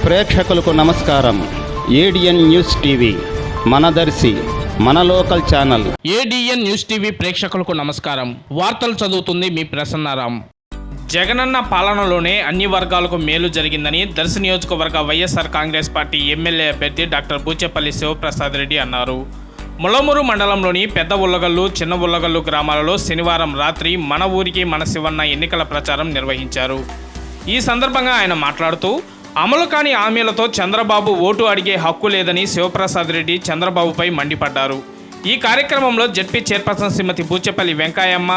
ప్రేక్షకులకు నమస్కారం. ADN news TV మనదర్శి మన local channel. ADN news TV ప్రేక్షకులకు నమస్కారం. వార్తలు చదువుతుంది మీ ప్రసన్నారాం. జగనన్న పాలనలోనే అన్ని వర్గాలకు మేలు జరిగిందని దర్శి నియోజకవర్గ వైఎస్ఆర్ కాంగ్రెస్ పార్టీ ఎమ్మెల్యే అభ్యర్థి డాక్టర్ బూచేపల్లి శివప్రసాద్ రెడ్డి అన్నారు. ముల్లమూరు మండలంలోని పెద్ద ఉల్లగల్లు, చిన్న ఉల్లగల్లు గ్రామాలలో శనివారం రాత్రి మన ఊరికి మన శివన్న ఎన్నికల ప్రచారం నిర్వహించారు. ఈ సందర్భంగా ఆయన మాట్లాడుతూ, అమలు కాని హామీలతో చంద్రబాబు ఓటు అడిగే హక్కు లేదని శివప్రసాద్ రెడ్డి చంద్రబాబుపై మండిపడ్డారు. ఈ కార్యక్రమంలో జెడ్పీ చైర్పర్సన్ శ్రీమతి బూచేపల్లి వెంకయ్యమ్మ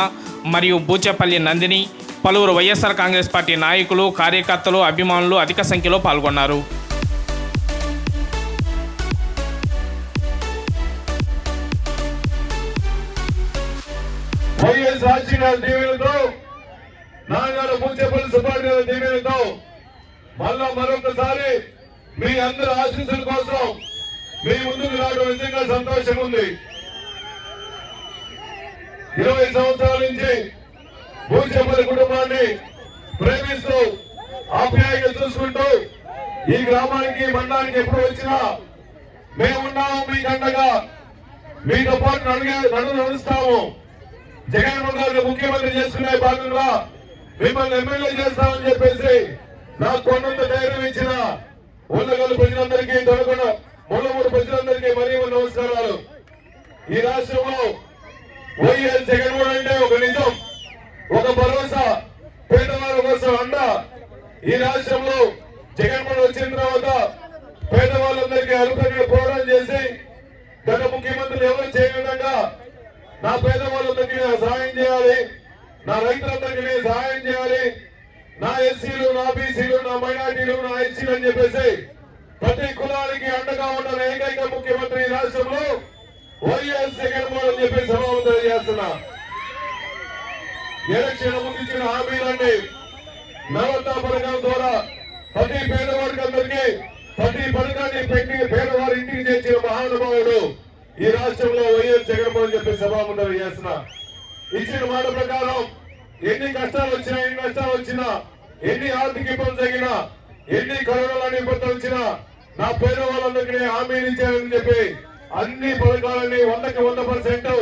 మరియు బూచేపల్లి నందిని, పలువురు వైఎస్ఆర్ కాంగ్రెస్ పార్టీ నాయకులు, కార్యకర్తలు, అభిమానులు అధిక సంఖ్యలో పాల్గొన్నారు. వైఎస్ రాజశేఖర దీవెనతో, నాన్నగారు బూచేపల్లి సుబ్బారెడ్డి గారి దీవెనతో మరొకసారి మీ అందరి ఆశీస్సుల కోసం మీ ముందుకు రావడం నిజంగా సంతోషంగా ఉంది. 20 సంవత్సరాల నుంచి బూచేపల్లి కుటుంబాన్ని ప్రేమిస్తూ ఆప్యాయంగా చూసుకుంటూ ఈ గ్రామానికి, మండలానికి ఎప్పుడు వచ్చినా మేమున్నాము మీకు అండగా, మీతో పాటు నడుస్తాము. జగన్మోహన్ గారిని ముఖ్యమంత్రి చేసుకునే భాగంగా మిమ్మల్ని ఎమ్మెల్యే చేస్తామని చెప్పేసి నాకు కొండంత ధైర్యం ఇచ్చిన ఉల్లగల్లు ప్రజలందరికీ, దొరకొండ ముల్లమూరు ప్రజలందరికీ మరీ నమస్కారాలు. ఈ రాష్ట్రంలో వైఎస్ జగన్మోహన్ అంటే ఒక నిజం, ఒక భరోసా, పేదవాళ్ళ కోసం అండ. ఈ రాష్ట్రంలో జగన్మోహన్ వచ్చిన తర్వాత పేదవాళ్ళందరికీ అలుపెరిగి పోరాటం చేసి గత ముఖ్యమంత్రులు ఎవరు చేయని విధంగా నా పేదవాళ్ళందరికీ సహాయం చేయాలి, నా రైతులందరికీ సహాయం చేయాలి, నా ఎస్సీలు, నా బీసీలు, నా మైనార్టీలు, నా ఎస్సీలు అని చెప్పేసి ప్రతి కులానికి అండగా ఉన్న ఏకైక ముఖ్యమంత్రి ఈ రాష్ట్రంలో వైఎస్ జగన్మోహన్ అని చెప్పి సభావంతం చేస్తున్నా. ఎలక్షన్ ముందు ఇచ్చిన హామీలన్నీ నవరత్న పథకం ద్వారా ప్రతి పేదవాడికి అందరికీ ప్రతి పథకాన్ని పెట్టి పేదవారి ఇంటికి చేర్చిన మహానుభావుడు ఈ రాష్ట్రంలో వైఎస్ జగన్మోహన్ చెప్పి సభావంతం చేస్తున్నా. ఇచ్చిన మాట ప్రకారం ఎన్ని కష్టాలు వచ్చినా, ఎన్ని నష్టాలు వచ్చినా, ఎన్ని ఆర్థిక ఇబ్బందులు తగినా, ఎన్ని కరోనా ఇబ్బందులు వచ్చినా నా పేదవాళ్ళందరికీ హామీలు ఇచ్చారని చెప్పి అన్ని పథకాలని 100కి 100%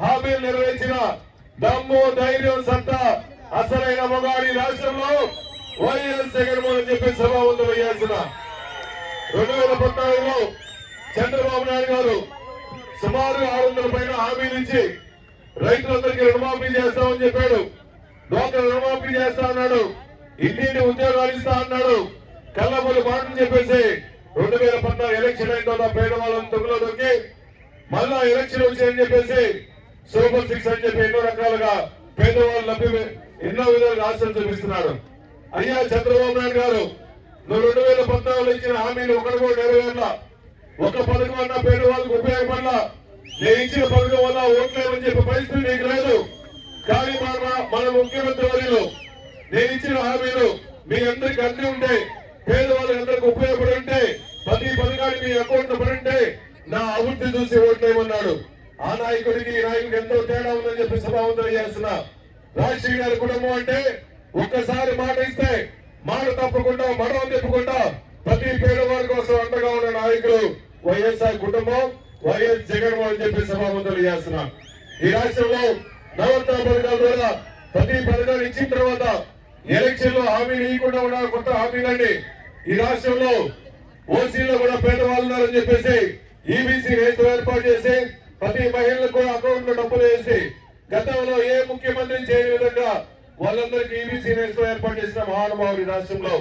హామీలు నెరవేర్చిన దమ్ము, ధైర్యం, సత్తా అసలైన మొగాడి రాష్ట్రంలో వైఎస్ జగన్మోహన్ చెప్పి సభావంతం చేసిన 2014లో చంద్రబాబు నాయుడు గారు సుమారు 600 పైన హామీలు ఇచ్చి రైతులందరికీ రుణమాఫీ చేస్తామని చెప్పాడు, డ్వాక్రా రుణమాఫీ చేస్తా అన్నాడు, ఇంటింటి ఉద్యోగాలు ఇస్తా అన్నాడు, కళ్ళబొల్లి మాటలు చెప్పేసి 2014 ఎలక్షన్ అయిన తర్వాత పేదవాళ్ళని తొమ్మిలో దొరికి మళ్ళా ఎలక్షన్ వచ్చాయని చెప్పేసి సూపర్ 6 అని చెప్పి ఎన్నో రకాలుగా పేదవాళ్ళు లభ్య ఎన్నో విధాలుగా ఆశలు చూపిస్తున్నాడు. అయ్యా చంద్రబాబు నాయుడు గారు, నువ్వు 2014 ఇచ్చిన హామీలు ఒకటి కూడా నెరవేర్లా, ఒక పథకం అన్న పేదవాళ్ళకు ఉపయోగపడలా, నేను ఇచ్చిన పథకం వల్ల ఓట్లేమని చెప్పే పరిస్థితి నీకు లేదు. కానీ మన ముఖ్యమంత్రి వర్యులు నేను ఇచ్చిన హామీలు మీ అందరికి అన్ని ఉంటే, పేదవాళ్ళకి అందరికి ఉపయోగపడి ఉంటే, ప్రతి పథకాన్ని మీ అకౌంట్ పడి ఉంటే నా అభివృద్ధి చూసి ఓట్లేమన్నాడు. ఆ నాయకుడికి ఈ నాయకుడికి ఎంతో తేడా ఉందని చెప్పి సభావంతం చేస్తున్నా. రాజశేఖర్ గారి కుటుంబం అంటే ఒక్కసారి మాట ఇస్తే మాట తప్పకుండా, మడవ తిప్పకుండా ప్రతి పేదవారి కోసం అండగా ఉన్న నాయకులు వైఎస్ఆర్ కుటుంబం, వైఎస్ జగన్మోహన్ చెప్పి సభావంతులు చేస్తున్నా. ఈ రాష్ట్రంలో నవరత్న పథకాల ద్వారా ప్రతి పథకాలు ఇచ్చిన తర్వాత ఎలక్షన్ లో హామీలు ఇవ్వకుండా ఉన్న కొత్త హామీలన్నీ ఈ రాష్ట్రంలో ఓసీలో కూడా పేదవాళ్ళు ఉన్నారని చెప్పేసి ఈబీసీ రేసు ఏర్పాటు చేసి ప్రతి మహిళలకు కూడా అకౌంట్ లో డబ్బులు వేసి గతంలో ఏ ముఖ్యమంత్రి చేయని విధంగా వాళ్ళందరికీ ఈబీసీ రేసు ఏర్పాటు చేసిన మహానుభావుడు ఈ రాష్ట్రంలో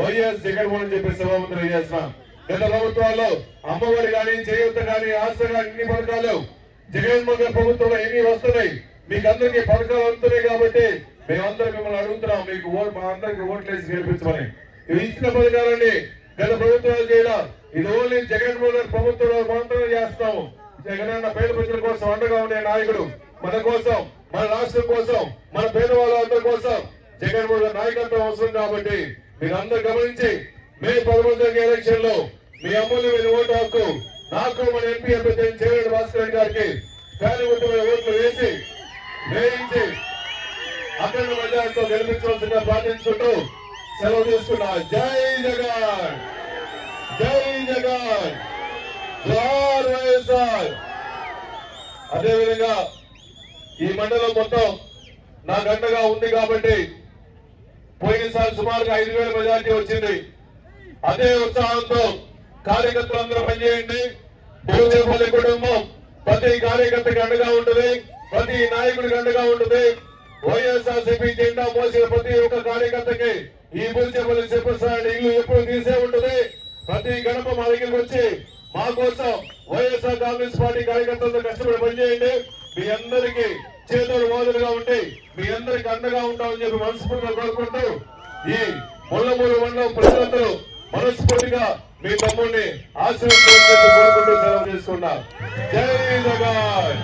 వైఎస్ జగన్మోహన్ చెప్పి సభావంతులు చేస్తున్నాం. గత ప్రభుత్వాల్లో అమ్మఒడి కానీ, చేయూత కానీ, ఆస్తి కానీ ఇన్ని పథకాలు జగన్మోహన్ గారి ప్రభుత్వంలో ఎన్ని వస్తున్నాయి, మీకు అందరికీ పథకాలు వస్తున్నాయి. కాబట్టి మేమందరం మిమ్మల్ని అడుగుతున్నాం, మీకు మా అందరికి ఓట్లేసి గెలిపించమని. ఇవి ఇచ్చిన పథకాలన్నీ గత ప్రభుత్వాలు చేయాల, ఇది ఓన్లీ జగన్మోహన్ గారి ప్రభుత్వంలో మాత్రమే చేస్తాము. జగనన్న పేద ప్రజల కోసం అండగా ఉండే నాయకుడు, మన కోసం, మన రాష్ట్రం కోసం, మన పేదవాళ్ళందరి కోసం జగన్మోహన్ గారి నాయకత్వం అవసరం. కాబట్టి మీరు అందరూ గమనించి మే 11 ఎలక్షన్ లో మీ అమూల్యమైన ఓటు హక్కు నాకు, మన ఎంపీ అభ్యర్థి చేరేడు భాస్కర్ గారికి ఫ్యాన్ ఓట్లు వేసి వేయించి అఖండ మెజార్టీతో గెలిపించవలసిందిగా ప్రార్థించుకుంటూ సెలవు తీసుకున్నా. జై జగన్. జగన్ జోహార్ వైఎస్ఆర్. అదేవిధంగా ఈ మండలం మొత్తం నా గంటగా ఉంది కాబట్టి పోయినసారి సుమారుగా 5,000 మెజార్టీ వచ్చింది. అదే ఉత్సాహంతో కార్యకర్తలందరూ పనిచేయండి. భూచేపల్లి కుటుంబం ప్రతి కార్యకర్తకి అండగా ఉంటుంది, ప్రతి నాయకుడికి అండగా ఉంటుంది. వైఎస్ఆర్సీపీ జెండా మోసిన ప్రతి ఒక్క కార్యకర్తకి ఈ భూచేపల్లి శివప్రసాద్ ఇల్లు ఎప్పుడు తీసే ఉంటుంది. ప్రతి గడప మా దగ్గరికి వచ్చి మా కోసం వైఎస్ఆర్ కాంగ్రెస్ పార్టీ కార్యకర్తలతో కష్టపడి పనిచేయండి. మీ అందరికీ చేతులు మోదలుగా ఉండి మీ అందరికి అండగా ఉంటామని చెప్పి మనస్ఫూర్తిగా కోరుకుంటూ ఈ ముళ్ళమూరు మండలం ప్రజలందరూ మనస్ఫూర్తిగా మీ తమ్ముడిని ఆశీర్వదించాలని కోరుకుంటూ సెలవు తీసుకున్నా. జై జగన్.